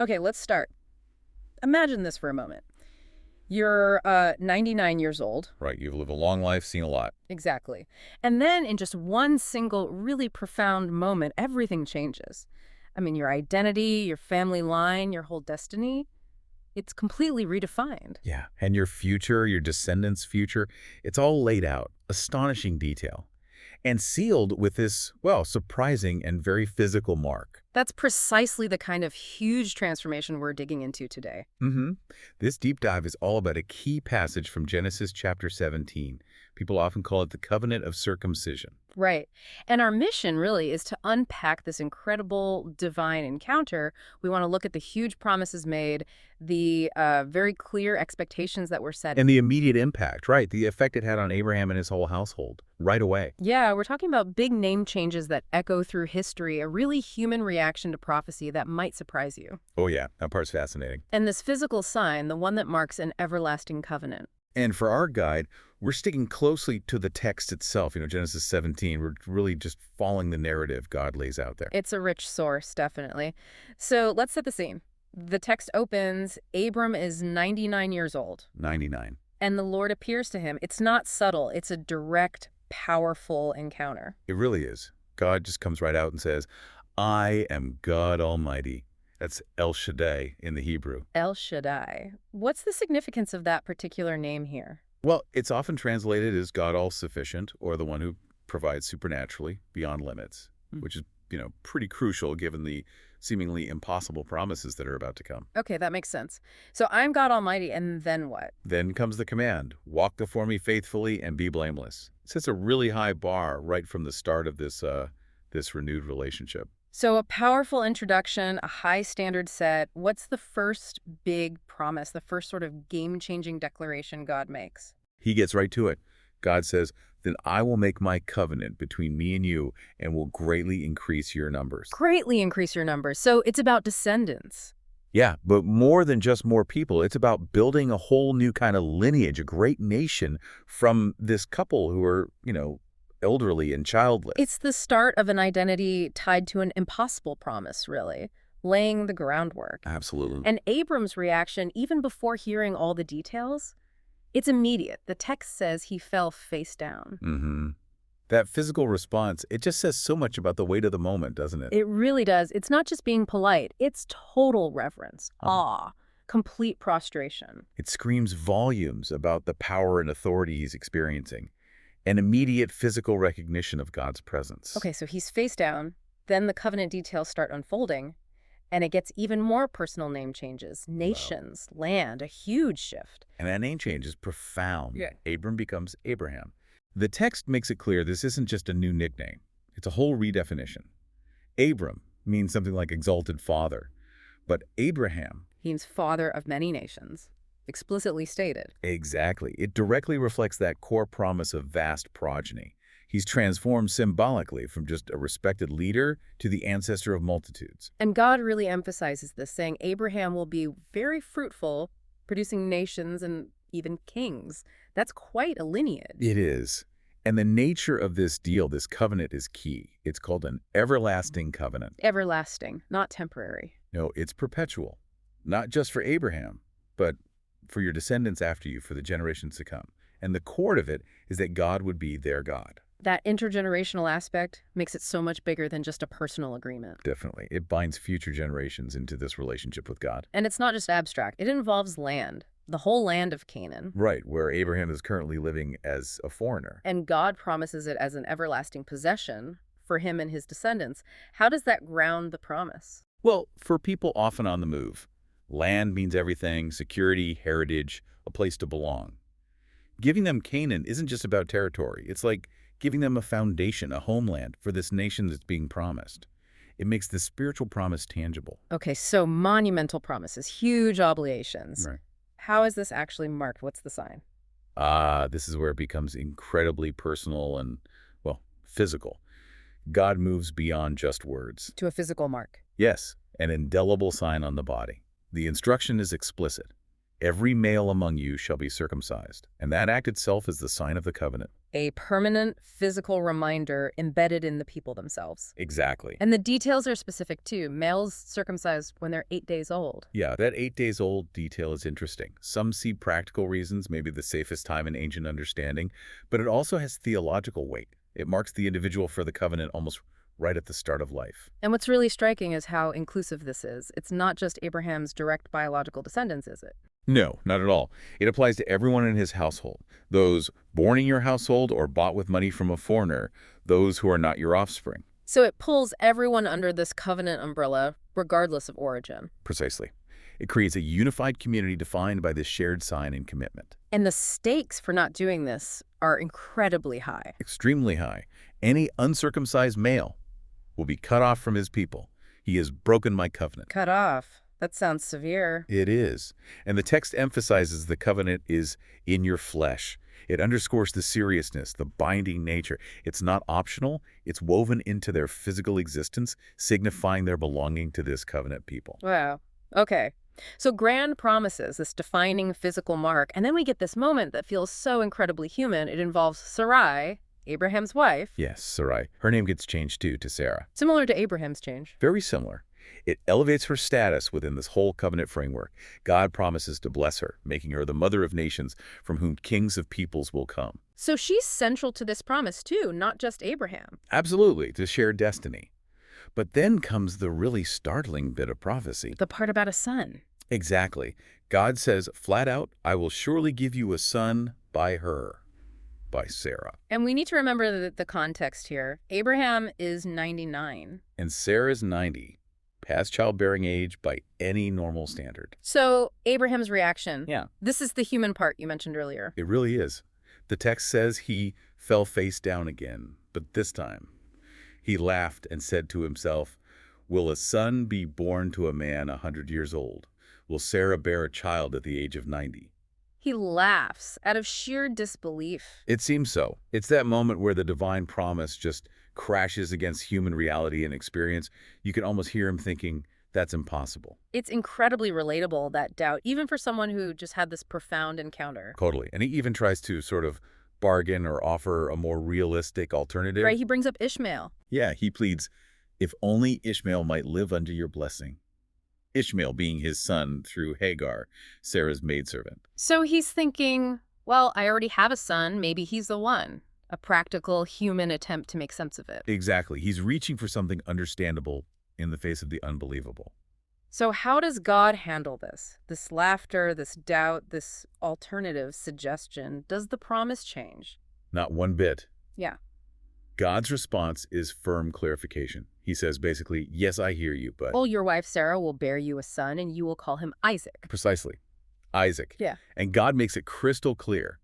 Okay, let's start. Imagine this for a moment. You're 99 years old. Right, you've lived a long life, seen a lot. Exactly. And then in just one single, really profound moment, everything changes. I mean, your identity, your family line, your whole destiny, it's completely redefined. Yeah, and your future, your descendants' future, it's all laid out, astonishing detail, and sealed with this, well, surprising and very physical mark. That's precisely the kind of huge transformation we're digging into today. Mm-hmm. This deep dive is all about a key passage from Genesis chapter 17. People often call it the covenant of circumcision. Right. And our mission really is to unpack this incredible divine encounter. We want to look at the huge promises made, the very clear expectations that were set. And the immediate impact, right, the effect it had on Abraham and his whole household, right away. Yeah, we're talking about big name changes that echo through history, a really human reaction to prophecy that might surprise you. Oh yeah, that part's fascinating. And this physical sign, the one that marks an everlasting covenant. And for our guide, we're sticking closely to the text itself, Genesis 17. We're really just following the narrative God lays out there. It's a rich source, definitely. So let's set the scene. The text opens, Abram is 99 years old. 99. And the Lord appears to him. It's not subtle. It's a direct, powerful encounter. It really is. God just comes right out and says, I am God Almighty. That's El Shaddai in the Hebrew. El Shaddai. What's the significance of that particular name here? Well, it's often translated as God All-Sufficient, or the one who provides supernaturally beyond limits, which is, pretty crucial given the seemingly impossible promises that are about to come. Okay, that makes sense. So I'm God Almighty, and then what? Then comes the command, walk before me faithfully and be blameless. It sets a really high bar right from the start of this renewed relationship. So a powerful introduction, a high standard set. What's the first big promise, the first sort of game-changing declaration God makes? He gets right to it. God says, then I will make my covenant between me and you and will greatly increase your numbers. Greatly increase your numbers. So it's about descendants. Yeah, but more than just more people. It's about building a whole new kind of lineage, a great nation from this couple who are, elderly and childless. It's the start of an identity tied to an impossible promise, really, laying the groundwork. Absolutely. And Abram's reaction, even before hearing all the details, it's immediate. The text says he fell face down. Mm-hmm. That physical response, it just says so much about the weight of the moment, doesn't it? It really does. It's not just being polite. It's total reverence, awe, complete prostration. It screams volumes about the power and authority he's experiencing. An immediate physical recognition of God's presence. Okay, so he's face down. Then the covenant details start unfolding, and it gets even more personal name changes. Nations, land, a huge shift. And that name change is profound. Yeah. Abram becomes Abraham. The text makes it clear this isn't just a new nickname. It's a whole redefinition. Abram means something like exalted father, but Abraham... He means father of many nations. Explicitly stated. Exactly. It directly reflects that core promise of vast progeny. He's transformed symbolically from just a respected leader to the ancestor of multitudes. And God really emphasizes this, saying Abraham will be very fruitful, producing nations and even kings. That's quite a lineage. It is. And the nature of this deal, this covenant, is key. It's called an everlasting covenant. Everlasting, not temporary. No, it's perpetual. Not just for Abraham, but for your descendants after you, for the generations to come. And the core of it is that God would be their God. That intergenerational aspect makes it so much bigger than just a personal agreement. Definitely. It binds future generations into this relationship with God. And it's not just abstract. It involves land, the whole land of Canaan. Right, where Abraham is currently living as a foreigner. And God promises it as an everlasting possession for him and his descendants. How does that ground the promise? Well, for people often on the move, land means everything, security, heritage, a place to belong. Giving them Canaan isn't just about territory. It's like giving them a foundation, a homeland for this nation that's being promised. It makes the spiritual promise tangible. Okay, so monumental promises, huge obligations. Right. How is this actually marked? What's the sign? This is where it becomes incredibly personal and, well, physical. God moves beyond just words. To a physical mark. Yes, an indelible sign on the body. The instruction is explicit. Every male among you shall be circumcised. And that act itself is the sign of the covenant. A permanent physical reminder embedded in the people themselves. Exactly. And the details are specific too. Males circumcised when they're 8 days old. Yeah, that 8 days old detail is interesting. Some see practical reasons, maybe the safest time in ancient understanding, but it also has theological weight. It marks the individual for the covenant almost right at the start of life. And what's really striking is how inclusive this is. It's not just Abraham's direct biological descendants, is it? No, not at all. It applies to everyone in his household. Those born in your household or bought with money from a foreigner, those who are not your offspring. So it pulls everyone under this covenant umbrella, regardless of origin. Precisely. It creates a unified community defined by this shared sign and commitment. And the stakes for not doing this are incredibly high. Extremely high. Any uncircumcised male will be cut off from his people. He has broken my covenant. Cut off. That sounds severe. It is. And the text emphasizes the covenant is in your flesh. It underscores the seriousness, the binding nature. It's not optional. It's woven into their physical existence, signifying their belonging to this covenant people. Wow. Okay. So grand promises, this defining physical mark, and then we get this moment that feels so incredibly human. It involves Sarai, Abraham's wife. Yes, Sarai. Her name gets changed too to Sarah. Similar to Abraham's change. Very similar. It elevates her status within this whole covenant framework. God promises to bless her, making her the mother of nations from whom kings of peoples will come. So she's central to this promise too, not just Abraham. Absolutely, to share destiny. But then comes the really startling bit of prophecy. The part about a son. Exactly. God says flat out, I will surely give you a son by her, by Sarah. And we need to remember the context here. Abraham is 99. And Sarah's 90. Past childbearing age by any normal standard. So Abraham's reaction. Yeah. This is the human part you mentioned earlier. It really is. The text says he fell face down again, but this time he laughed and said to himself, will a son be born to a man 100 years old? Will Sarah bear a child at the age of 90? He laughs out of sheer disbelief. It seems so. It's that moment where the divine promise just crashes against human reality and experience. You can almost hear him thinking, that's impossible. It's incredibly relatable, that doubt, even for someone who just had this profound encounter. Totally. And he even tries to sort of bargain or offer a more realistic alternative. Right, he brings up Ishmael. Yeah, he pleads, if only Ishmael might live under your blessing. Ishmael being his son through Hagar, Sarah's maidservant. So he's thinking, well, I already have a son, maybe he's the one. A practical human attempt to make sense of it. Exactly. He's reaching for something understandable in the face of the unbelievable. So how does God handle this? This laughter, this doubt, this alternative suggestion. Does the promise change? Not one bit. Yeah. God's response is firm clarification. He says basically, yes, I hear you, but... Well, your wife Sarah will bear you a son, and you will call him Isaac. Precisely. Isaac. Yeah. And God makes it crystal clear.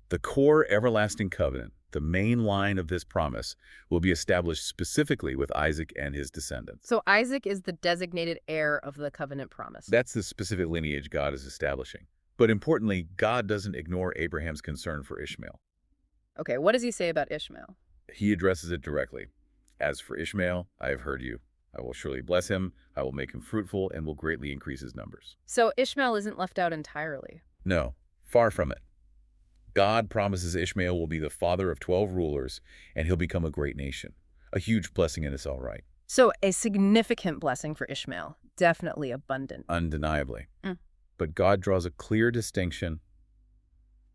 The core everlasting covenant, the main line of this promise, will be established specifically with Isaac and his descendants. So Isaac is the designated heir of the covenant promise. That's the specific lineage God is establishing. But importantly, God doesn't ignore Abraham's concern for Ishmael. Okay, what does he say about Ishmael? He addresses it directly. As for Ishmael, I have heard you. I will surely bless him, I will make him fruitful, and will greatly increase his numbers. So Ishmael isn't left out entirely. No, far from it. God promises Ishmael will be the father of 12 rulers, and he'll become a great nation. A huge blessing in its all right. So a significant blessing for Ishmael. Definitely abundant. Undeniably. But God draws a clear distinction.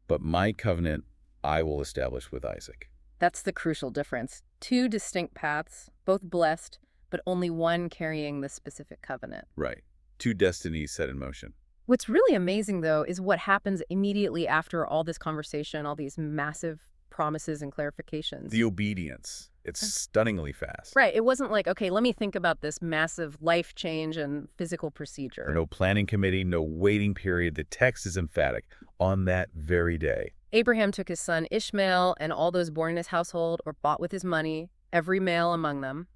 But my covenant I will establish with Isaac. That's the crucial difference. Two distinct paths, both blessed, but only one carrying the specific covenant. Right. Two destinies set in motion. What's really amazing, though, is what happens immediately after all this conversation, all these massive promises and clarifications. The obedience. It's stunningly fast. Right. It wasn't like, okay, let me think about this massive life change and physical procedure. No planning committee, no waiting period. The text is emphatic. On that very day. Abraham took his son Ishmael and all those born in his household or bought with his money, every male among them,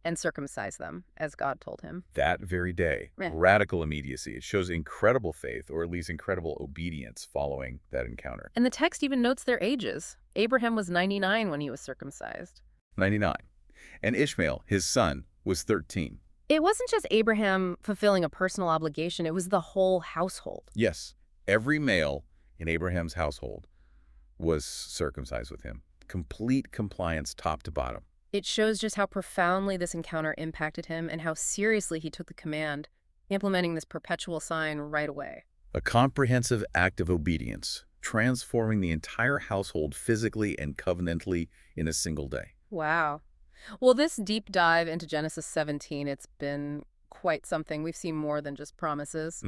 and circumcised them, as God told him. That very day. Yeah. Radical immediacy. It shows incredible faith, or at least incredible obedience following that encounter. And the text even notes their ages. Abraham was 99 when he was circumcised. 99. And Ishmael, his son, was 13. It wasn't just Abraham fulfilling a personal obligation, it was the whole household. Yes. Every male in Abraham's household was circumcised with him. Complete compliance top to bottom. It shows just how profoundly this encounter impacted him and how seriously he took the command, implementing this perpetual sign right away. A comprehensive act of obedience, transforming the entire household physically and covenantally in a single day. Wow. Well, this deep dive into Genesis 17, it's been quite something. We've seen more than just promises.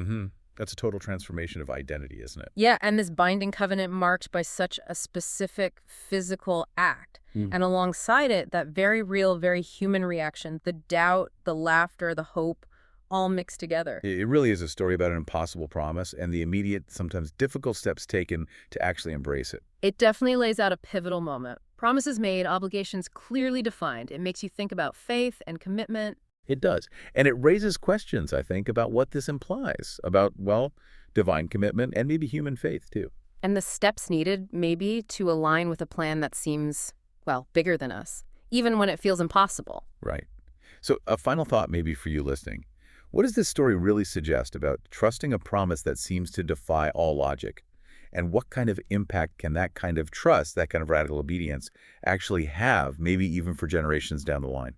That's a total transformation of identity, isn't it? Yeah, and this binding covenant marked by such a specific physical act. And alongside it, that very real, very human reaction, the doubt, the laughter, the hope, all mixed together. It really is a story about an impossible promise and the immediate, sometimes difficult steps taken to actually embrace it. It definitely lays out a pivotal moment. Promises made, obligations clearly defined. It makes you think about faith and commitment. It does. And it raises questions, I think, about what this implies, about, well, divine commitment and maybe human faith, too. And the steps needed, maybe, to align with a plan that seems, well, bigger than us, even when it feels impossible. Right. So a final thought maybe for you listening. What does this story really suggest about trusting a promise that seems to defy all logic? And what kind of impact can that kind of trust, that kind of radical obedience, actually have, maybe even for generations down the line?